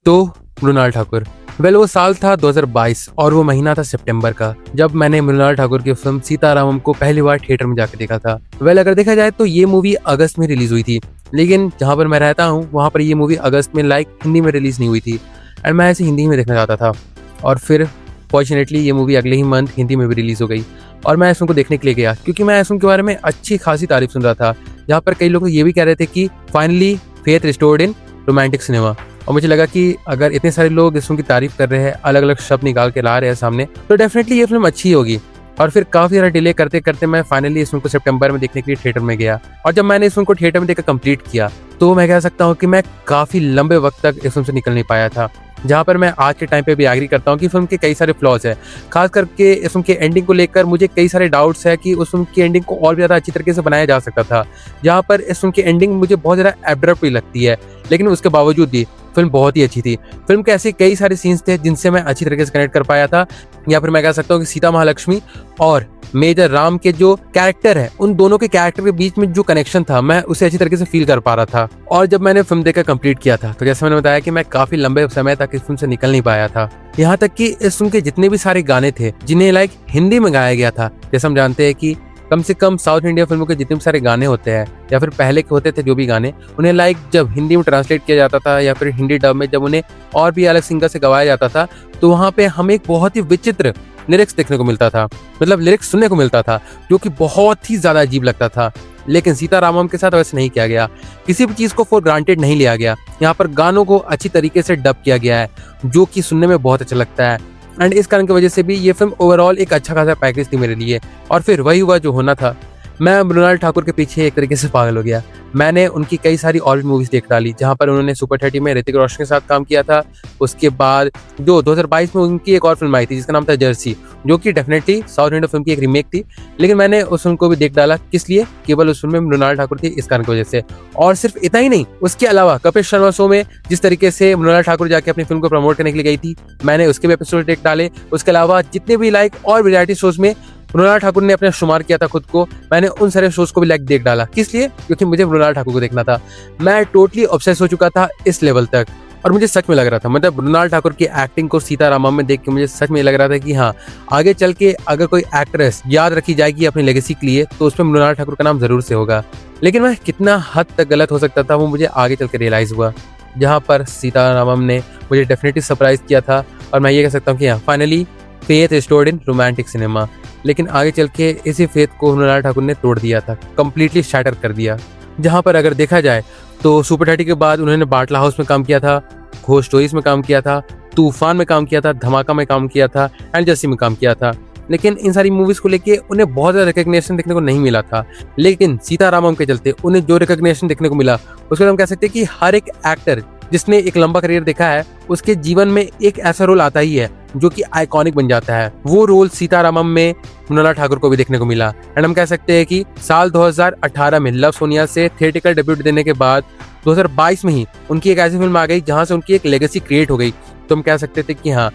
तो मृणाल ठाकुर, वो साल था 2022 और वो महीना था सितंबर का, जब मैंने मृणाल ठाकुर की फिल्म सीतारामम को पहली बार थिएटर में जाकर देखा था। अगर देखा जाए तो ये मूवी अगस्त में रिलीज हुई थी, लेकिन जहाँ पर मैं रहता हूँ वहाँ पर ये मूवी अगस्त में हिंदी में रिलीज नहीं हुई थी एंड मैं ऐसे हिंदी में देखना चाहता था। और फिर फॉर्चुनेटली ये मूवी अगले ही मंथ हिंदी में भी रिलीज हो गई और मैं इस फिल्म को देखने के लिए गया, क्योंकि मैं इस फिल्म के बारे में अच्छी खासी तारीफ सुन रहा था, जहाँ पर कई लोग ये भी कह रहे थे कि फाइनली फेथ रिस्टोर्ड इन रोमांटिक सिनेमा। और मुझे लगा कि अगर इतने सारे लोग इस फिल्म की तारीफ कर रहे हैं, अलग अलग शब्द निकाल के ला रहे हैं सामने, तो डेफिनेटली ये फिल्म अच्छी होगी। और फिर काफी ज्यादा डिले करते करते मैं फाइनली इस फिल्म को सितंबर में देखने के लिए थिएटर में गया। और जब मैंने इस फिल्म को थिएटर में देखकर कंप्लीट किया तो मैं कह सकता हूँ कि मैं काफी लंबे वक्त तक इस फिल्म से निकल नहीं पाया था, जहाँ पर मैं आज के टाइम पे भी एग्री करता हूँ कि फिल्म के कई सारे फ्लॉज है। खास करके इस फिल्म के एंडिंग को लेकर मुझे कई सारे डाउट्स है कि उस फिल्म की एंडिंग को और भी ज्यादा अच्छी तरीके से बनाया जा सकता था, जहाँ पर इस फिल्म की एंडिंग मुझे बहुत ज्यादा एब्रप्ट लगती है, लेकिन उसके बावजूद भी फिल्म बहुत ही अच्छी थी। फिल्म के ऐसे कई सारे सीन्स थे जिनसे मैं अच्छी तरीके से कनेक्ट कर पाया था, या फिर मैं कह सकता हूँ कि सीता महालक्ष्मी और मेजर राम के जो कैरेक्टर है, उन दोनों के कैरेक्टर के बीच में जो कनेक्शन था मैं उसे अच्छी तरीके से फील कर पा रहा था। और जब मैंने फिल्म देखकर कंप्लीट किया था तो जैसे मैंने बताया कि मैं काफी लंबे समय तक इस फिल्म से निकल नहीं पाया था। यहाँ तक कि इस फिल्म के जितने भी सारे गाने थे जिन्हें हिंदी में गाया गया था, जैसे हम जानते हैं कि कम से कम साउथ इंडिया फिल्मों के जितने भी सारे गाने होते हैं या फिर पहले के होते थे जो भी गाने, उन्हें जब हिंदी में ट्रांसलेट किया जाता था या फिर हिंदी डब में जब उन्हें और भी अलग सिंगर से गवाया जाता था, तो वहाँ पे हमें एक बहुत ही विचित्र लिरिक्स देखने को मिलता था, मतलब लिरिक्स सुनने को मिलता था, जो कि बहुत ही ज्यादा अजीब लगता था। लेकिन सीतारामम के साथ वैसे नहीं किया गया, किसी भी चीज को फॉर ग्रांटेड नहीं लिया गया। यहाँ पर गानों को अच्छी तरीके से डब किया गया है, जो कि सुनने में बहुत अच्छा लगता है एंड इस कारण की वजह से भी ये फिल्म ओवरऑल एक अच्छा खासा पैकेज थी मेरे लिए। और फिर वही हुआ जो होना था, मैं मृणाल ठाकुर के पीछे एक तरीके से पागल हो गया। मैंने उनकी कई सारी और भी मूवीज देख डाली, जहां पर उन्होंने सुपर 30 में ऋतिक रोशन के साथ काम किया था। उसके बाद जो 2022 में उनकी एक और फिल्म आई थी जिसका नाम था जर्सी, जो कि डेफिनेटली साउथ इंडियन फिल्म की एक रीमेक थी, लेकिन मैंने उस फिल्म को भी देख डाला। किस लिए? केवल उस फिल्म में मृणाल ठाकुर थी, इस कारण की वजह से। और सिर्फ इतना ही नहीं, उसके अलावा कपिल शर्मा शो में जिस तरीके से मृणाल ठाकुर जाके अपनी फिल्म को प्रमोट करने के लिए गई थी, मैंने उसके भी एपिसोड देख डाले। उसके अलावा जितने भी और वैरायटी शोज में मृणाल ठाकुर ने अपना शुमार किया था खुद को, मैंने उन सारे शोज को भी देख डाला। किस लिए? क्योंकि मुझे मृणाल ठाकुर को देखना था। मैं टोटली ऑब्सेस हो चुका था इस लेवल तक, और मुझे सच में लग रहा था, मतलब मृणाल ठाकुर की एक्टिंग को सीतारामम में देख के मुझे सच में लग रहा था कि हाँ, आगे चल के अगर कोई एक्ट्रेस याद रखी जाएगी अपनी लेगेसी के लिए तो उसमें मृणाल ठाकुर का नाम जरूर से होगा। लेकिन मैं कितना हद तक गलत हो सकता था वो मुझे आगे चल के रियलाइज हुआ, जहाँ पर सीतारामम ने मुझे डेफिनेटली सरप्राइज किया था। और मैं ये कह सकता हूँ कि हाँ, फाइनली फेथ रिस्टोर्ड इन रोमांटिक सिनेमा। लेकिन आगे चल के इसी फेथ को मृणाल ठाकुर ने तोड़ दिया था, कंप्लीटली शैटर कर दिया। जहां पर अगर देखा जाए तो सुपर 30 के बाद उन्होंने बाटला हाउस में काम किया था, घोस्ट स्टोरीज में काम किया था, तूफान में काम किया था, धमाका में काम किया था एंड जर्सी में काम किया था। लेकिन इन सारी मूवीज को लेके उन्हें बहुत ज्यादा रिकग्निशन देखने को नहीं मिला था। लेकिन सीतारामम के चलते उन्हें जो रिकग्निशन देखने को मिला, उसको हम कह सकते हैं कि हर एक एक्टर जिसने एक लंबा करियर देखा है, उसके जीवन में एक ऐसा रोल आता ही है जो कि आइकॉनिक बन जाता है। वो रोल सीतारामम में मृणाल ठाकुर को भी देखने को मिला एंड हम कह सकते हैं कि साल 2018 में लव सोनिया से थिएट्रिकल डेब्यूट देने के बाद 2022 में ही उनकी एक ऐसी फिल्म आ गई जहां से उनकी एक लेगेसी क्रिएट हो गई। तो हम कह सकते थे कि हाँ,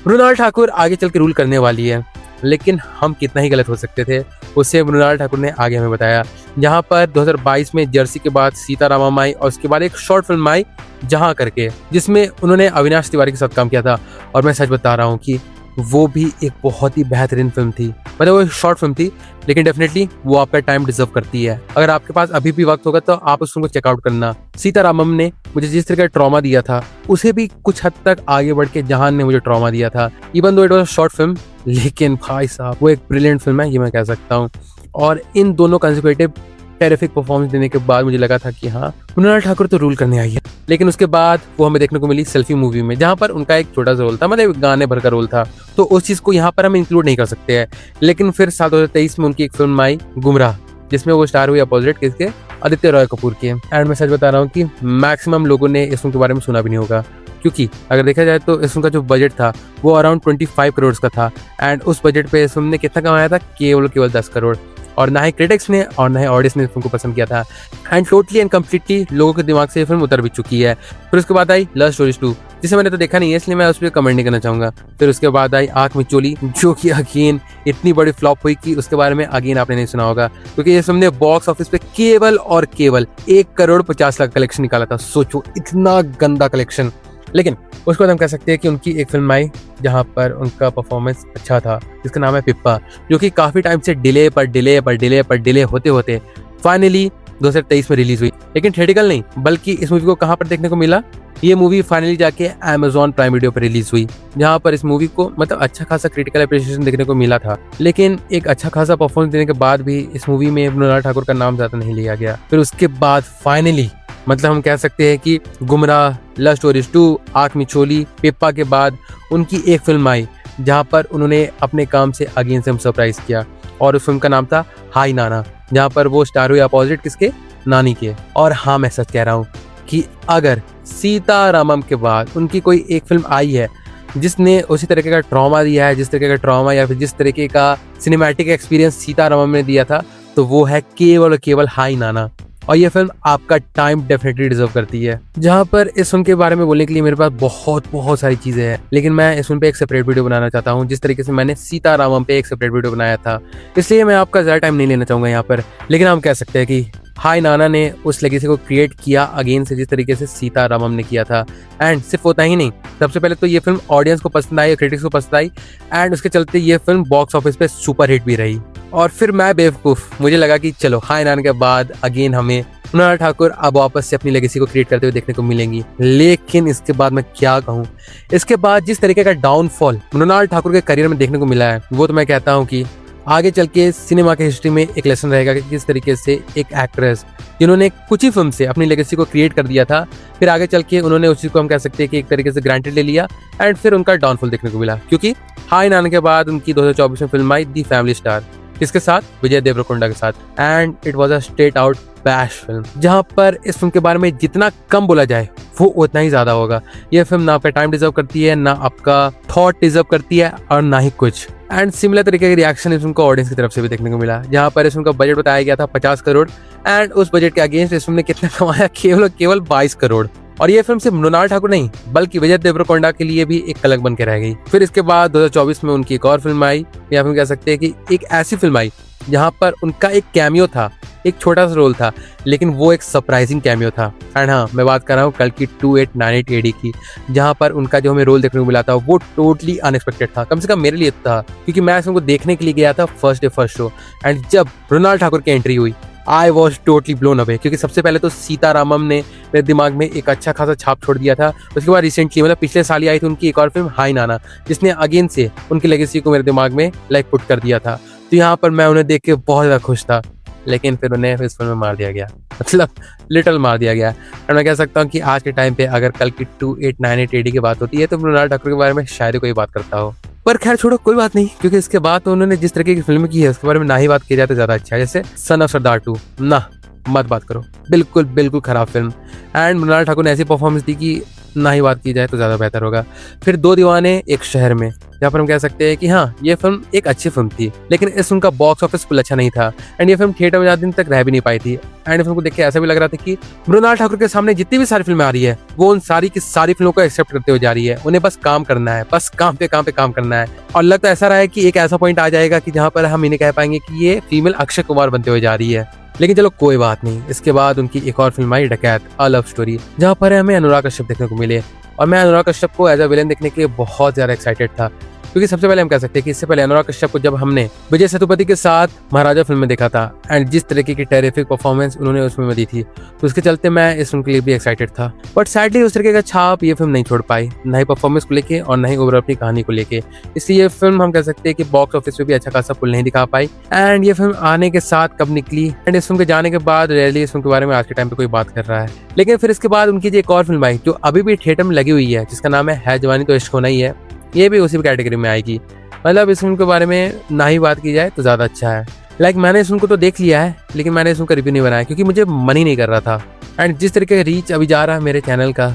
मृणाल ठाकुर आगे चल के रूल करने वाली है। लेकिन हम कितना ही गलत हो सकते थे, उससे मृणाल ठाकुर ने आगे हमें बताया। जहां पर 2022 में जर्सी के बाद सीतारामम आई और उसके बाद एक शॉर्ट फिल्म आई जहां करके, जिसमें उन्होंने अविनाश तिवारी के साथ काम किया था। और मैं सच बता रहा हूँ कि वो भी एक बहुत ही बेहतरीन फिल्म थी। मतलब वो शॉर्ट फिल्म थी, लेकिन डेफिनेटली वो आपका टाइम डिजर्व करती है। अगर आपके पास अभी भी वक्त होगा तो आप उस फिल्म को चेकआउट करना। सीतारामम ने मुझे जिस तरह का ट्रॉमा दिया था, उसे भी कुछ हद तक आगे बढ़ के जहान ने मुझे ट्रॉमा दिया था। Even though it was short film, लेकिन भाई साहब वो एक ब्रिलियंट फिल्म है, ये मैं कह सकता हूँ। और इन दोनों कंसेक्यूटिव टेरिफिक परफॉर्मेंस देने के बाद मुझे लगा था कि हाँ, मृणाल ठाकुर तो रूल करने आई है। लेकिन उसके बाद वो हमें देखने को मिली सेल्फी मूवी में, जहाँ पर उनका एक छोटा सा रोल था, मतलब गाने भर का रोल था। तो उस चीज को यहाँ पर हम इंक्लूड नहीं कर सकते हैं। लेकिन फिर साल 2023 में उनकी एक फिल्म आई गुमराह, जिसमें वो स्टार हुई अपोजिट किसके, आदित्य रॉय कपूर के। एंड मैं सच बता रहा हूँ कि मैक्सिमम लोगों ने इस फिल्म के बारे में सुना भी नहीं होगा, क्योंकि अगर देखा जाए तो इस फिल्म का जो बजट था वो अराउंड 25 करोड़ का था। एंड उस बजट पे इस फिल्म ने कितना कमाया था? केवल 10 करोड़। और ना ही क्रिटिक्स ने और ना ही ऑडियंस ने फिल्म को पसंद किया था। एंड टोटली एंड कम्प्लीटली लोगों के दिमाग से ये फिल्म उतर भी चुकी है। फिर उसके बाद आई लव स्टोरीज 2, जिसे मैंने तो देखा नहीं है, इसलिए मैं उस पर कमेंट नहीं करना चाहूंगा। फिर उसके बाद आई आंख में चोली, जो कि अगेन इतनी बड़ी फ्लॉप हुई कि उसके बारे में अगेन आपने नहीं सुना होगा, क्योंकि ये फिल्म ने बॉक्स ऑफिस पे केवल और केवल 1 करोड़ 50 लाख कलेक्शन निकाला था। सोचो, इतना गंदा कलेक्शन। लेकिन उसके बाद हम कह सकते हैं कि उनकी एक फिल्म आई जहाँ पर उनका परफॉर्मेंस अच्छा था, जिसका नाम है पिप्पा, जो कि काफ़ी टाइम से डिले होते होते फाइनली 2023 में रिलीज हुई। लेकिन थिएटिकल नहीं, बल्कि इस मूवी को कहाँ पर देखने को मिला, ये मूवी फाइनली जाके Amazon प्राइम वीडियो पर रिलीज हुई, जहाँ पर इस मूवी को मतलब अच्छा खासा क्रिटिकल अप्रिसिएशन देखने को मिला था। लेकिन एक अच्छा खासा परफॉर्मेंस देने के बाद भी इस मूवी में मृणाल ठाकुर का नाम ज्यादा नहीं लिया गया। फिर उसके बाद फाइनली मतलब हम कह सकते हैं कि गुमराह, लव स्टोरीज 2, आँख मिचोली, पिप्पा के बाद उनकी एक फिल्म आई जहाँ पर उन्होंने अपने काम से अगेन से हम सरप्राइज किया, और उस फिल्म का नाम था हाय नाना, जहाँ पर वो स्टार हुई अपोजिट किसके, नानी के। और हाँ, मैं सच कह रहा हूँ कि अगर सीतारामम के बाद उनकी कोई एक फिल्म आई है जिसने उसी तरीके का ट्रॉमा दिया है, जिस तरीके का ट्रॉमा या फिर जिस तरीके का सिनेमैटिक एक्सपीरियंस सीतारामम ने दिया था, तो वो है केवल और केवल हाय नाना। और ये फिल्म आपका टाइम डेफिनेटली डिजर्व करती है। जहाँ पर इस फिल्म के बारे में बोलने के लिए मेरे पास बहुत सारी चीजें हैं, लेकिन मैं इस फिल्म पे एक सेपरेट वीडियो बनाना चाहता हूँ, जिस तरीके से मैंने सीतारामम पे एक सेपरेट वीडियो बनाया था। इसलिए मैं आपका ज्यादा टाइम नहीं लेना चाहूंगा यहाँ पर। लेकिन हम कह सकते हैं कि हाय नाना ने उस लेगेसी को क्रिएट किया अगेन से, जिस तरीके से सीतारामम ने किया था। एंड सिर्फ होता ही नहीं, सबसे पहले तो ये फिल्म ऑडियंस को पसंद आई, क्रिटिक्स को पसंद आई, एंड उसके चलते ये फिल्म बॉक्स ऑफिस पे सुपर हिट भी रही। और फिर मैं बेवकूफ, मुझे लगा कि चलो हाय नाना के बाद अगेन हमें मृणाल ठाकुर अब वापस से अपनी लेगेसी को क्रिएट करते हुए देखने को मिलेंगी। लेकिन इसके बाद मैं क्या कहूँ, इसके बाद जिस तरीके का डाउनफॉल मृणाल ठाकुर के करियर में देखने को मिला है, वो तो मैं कहता हूँ कि आगे चल के सिनेमा के हिस्ट्री में एक लेसन रहेगा कि किस तरीके से एक एक्ट्रेस जिन्होंने कुछ ही फिल्म से अपनी लेगेसी को क्रिएट कर दिया था, फिर आगे चल के उन्होंने उसी को हम कह सकते हैं कि एक तरीके से ग्रांटेड ले लिया, एंड फिर उनका डाउनफॉल देखने को मिला। क्योंकि हाय नाना के बाद उनकी 2024 में फिल्म आई दी फैमिली स्टार, किसके साथ, विजय देवरकोंडा के साथ, and it was a straight out bash film, जहां पर इस फिल्म के बारे में जितना कम बोला जाए वो उतना ही ज्यादा होगा। ये फिल्म ना आपका टाइम डिजर्व करती है, ना आपका थॉट डिजर्व करती है, और ना ही कुछ। एंड सिमिलर तरीके के रिएक्शन इस फिल्म को ऑडियंस की तरफ से भी देखने को मिला, जहां पर इस फिल्म का बजट बताया गया था 50 करोड़, एंड उस बजट के अगेंस्ट इस फिल्म ने कितना कमाया, केवल 22 करोड़। और ये फिल्म सिर्फ मृणाल ठाकुर नहीं, बल्कि विजय देवरकोंडा के लिए भी एक कलंक बन के रह गई। फिर इसके बाद 2024 में उनकी एक और फिल्म आई, या फिर कह सकते हैं कि एक ऐसी फिल्म आई जहां पर उनका एक कैमियो था, एक छोटा सा रोल था, लेकिन वो एक सरप्राइजिंग कैमियो था। एंड हाँ, मैं बात कर रहा हूँ कल्कि 2898 AD की, जहां पर उनका जो हमें रोल देखने को मिला था वो टोटली अनएक्सपेक्टेड था, कम से कम मेरे लिए था, क्योंकि मैं इस फिल्म को देखने के लिए गया था first day first show, and जब मृणाल ठाकुर की एंट्री हुई I was totally blown away. क्योंकि सबसे पहले तो सीतारामम ने मेरे दिमाग में एक अच्छा खासा छाप छोड़ दिया था। उसके बाद रिसेंटली मतलब पिछले साल ही आई थी उनकी एक और फिल्म हाय नाना, जिसने अगेन से उनकी लेगेसी को मेरे दिमाग में लाइक पुट कर दिया था। तो यहाँ पर मैं उन्हें देख के बहुत ज़्यादा खुश था, लेकिन फिर उन्हें इस फिल्म में मार दिया गया, मतलब लिटल मार दिया गया। और मैं कह सकता हूँ कि आज के टाइम पे अगर कल की 2898 AD की बात होती है तो मृणाल ठाकुर के बारे में शायद कोई बात करता हो। पर खैर छोड़ो, कोई बात नहीं, क्योंकि इसके बाद तो उन्होंने जिस तरीके की फिल्म की है उसके बारे में ना ही बात की जाए तो ज्यादा अच्छा है। जैसे सन ऑफ सरदार 2, ना मत बात करो, बिल्कुल खराब फिल्म। एंड मृणाल ठाकुर ने ऐसी परफॉर्मेंस दी कि ना ही बात की जाए तो ज़्यादा बेहतर होगा। फिर दो दीवाने एक शहर में, जहाँ पर हम कह सकते हैं कि हाँ, ये फिल्म एक अच्छी फिल्म थी, लेकिन इस फिल्म का बॉक्स ऑफिस कुल अच्छा नहीं था, एंड ये फिल्म थिएटर में ज़्यादा दिन तक रह भी नहीं पाई थी। एंड फिल्म को देख के ऐसा भी लग रहा था कि मृणाल ठाकुर के सामने जितनी भी सारी फिल्में आ रही है वो उन सारी की सारी फिल्मों को एक्सेप्ट करते हुए जा रही है। उन्हें बस काम करना है, बस काम पे काम करना है। और लगता ऐसा रहा है कि एक ऐसा पॉइंट आ जाएगा कि जहाँ पर हम इन्हें कह पाएंगे कि ये फीमेल अक्षय कुमार बनते हुए जा रही है। लेकिन चलो कोई बात नहीं। इसके बाद उनकी एक और फिल्म आई डकैत, अ लव स्टोरी, जहाँ पर हमें अनुराग कश्यप देखने को मिले, और मैं अनुराग कश्यप को एज अ विलेन देखने के लिए बहुत ज्यादा एक्साइटेड था। क्योंकि सबसे पहले हम कह सकते हैं कि इससे पहले अनुराग कश्यप को जब हमने विजय सेतुपति के साथ महाराजा फिल्म में देखा था, एंड जिस तरीके की टेरिफिक परफॉर्मेंस उन्होंने उस फिल्म में दी थी, तो उसके चलते मैं इस फिल्म के लिए भी एक्साइटेड था। बट सैडली उस तरीके का छाप ये फिल्म नहीं छोड़ पाई, न ही परफॉर्मेंस को लेके और न ही ओवरऑल अपनी कहानी को लेके। इसलिए ये फिल्म हम कह सकते हैं कि बॉक्स ऑफिस पे भी अच्छा खासा पुल नहीं दिखा पाई। एंड ये फिल्म आने के साथ कब निकली, एंड इस फिल्म के जाने के बाद रेयरली इस फिल्म के बारे में आज के टाइम पे कोई बात कर रहा है। लेकिन फिर इसके बाद उनकी जो एक और फिल्म आई जो अभी भी थिएटर में लगी हुई है, जिसका नाम है जवानी तो इश्क होना ही है, ये भी उसी कैटेगरी में आएगी। मतलब इस फिल्म के बारे में ना ही बात की जाए तो ज़्यादा अच्छा है। लाइक मैंने इस फिल्म को तो देख लिया है, लेकिन मैंने इस फिल्म का रिव्यू नहीं बनाया क्योंकि मुझे मन ही नहीं कर रहा था। एंड जिस तरीके का रीच अभी जा रहा है मेरे चैनल का,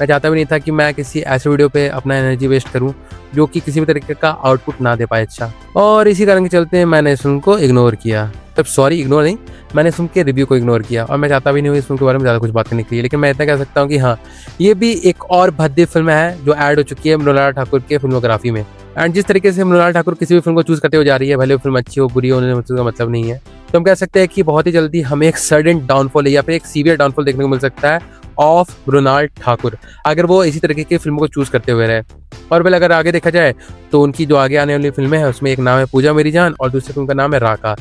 मैं चाहता भी नहीं था कि मैं किसी ऐसे वीडियो पे अपना एनर्जी वेस्ट करूं जो कि किसी भी तरीके का आउटपुट ना दे पाए अच्छा। और इसी कारण के चलते मैंने इस फिल्म को इग्नोर किया। तब सॉरी, इग्नोर नहीं, मैंने इस फिल्म के रिव्यू को इग्नोर किया। और मैं चाहता भी नहीं हूँ इस फिल्म के बारे में ज़्यादा कुछ बात करने के लिए। लेकिन मैं इतना कह सकता हूँ कि हाँ, ये भी एक और भद्दी फिल्म है जो ऐड हो चुकी है मृणाल ठाकुर के फिल्मोग्राफी में। एंड जिस तरीके से मृणाल ठाकुर किसी भी फिल्म को चूज करते हुए जा रही है, भले वो फिल्म अच्छी हो बुरी हो, उन्हें मतलब नहीं है, तो हम कह सकते हैं कि बहुत ही जल्दी हमें एक सडन डाउनफॉल या फिर एक सीवियर डाउनफॉल देखने को मिल सकता है ऑफ मृणाल ठाकुर, अगर वो इसी तरीके की फिल्मों को चूज करते हुए रहे। और फिर अगर आगे देखा जाए तो उनकी जो आगे आने वाली फिल्में हैं उसमें एक नाम है पूजा मेरी जान और दूसरी फिल्म का नाम है राका।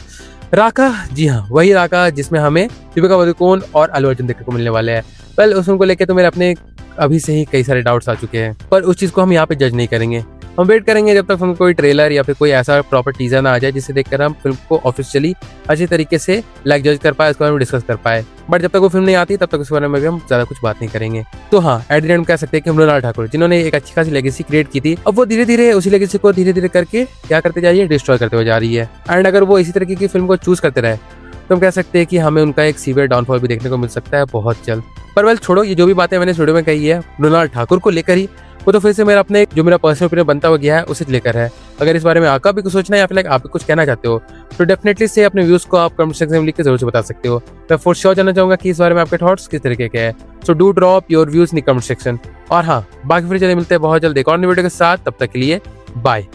राका, जी हाँ, वही राका जिसमें हमें दीपिका पादुकोण और अल्लू अर्जुन देखने को मिलने वाले हैं। वेल, उस फिल्म को लेकर तो मेरे अपने अभी से ही कई सारे डाउट्स आ चुके हैं, पर उस चीज को हम यहाँ पे जज नहीं करेंगे। हम वेट करेंगे जब तक फिल्म कोई ट्रेलर या फिर कोई ऐसा प्रॉपर टीजर ना आ जाए जिसे देखकर हम फिल्म को ऑफिशियली अच्छे तरीके से जज कर पाए, उसके बारे में डिस्कस कर पाए। बट जब तक वो फिल्म नहीं आती तब तक उसके बारे में भी हम ज्यादा कुछ बात नहीं करेंगे। तो हाँ, एट द एंड कह सकते हैं कि मृणाल ठाकुर जिन्होंने एक अच्छी खासी लेगेसी क्रिएट की थी, अब वो धीरे धीरे उसी लेगेसी को धीरे धीरे करके क्या करते जा रही है, डिस्ट्रॉय करते हुए जा रही है। एंड अगर वो इसी तरीके की फिल्म को चूज करते रहे तो हम कह सकते हैं कि हमें उनका एक सीवियर डाउनफॉल भी देखने को मिल सकता है बहुत जल्द। पर वेल छोड़ो, ये जो भी बातें मैंने इस वीडियो में कही है मृणाल ठाकुर को लेकर ही, वो तो फिर से मेरा अपने जो मेरा पर्सनल ओपिनियन बनता हुआ गया है उसे लेकर है। अगर इस बारे में आपका भी कुछ सोचना है या फिर आप भी कुछ कहना चाहते हो तो डेफिनेटली से अपने व्यूज को आप कमेंट सेक्शन में लिख के जरूर से बता सकते हो। मैं फॉर श्योर जानना चाहूंगा कि इस बारे में आपके थॉट्स किस तरीके के हैं। So do drop your views in comment section. और हाँ, बाकी फिर चले मिलते हैं बहुत जल्द एक और वीडियो के साथ, तब तक के लिए बाय।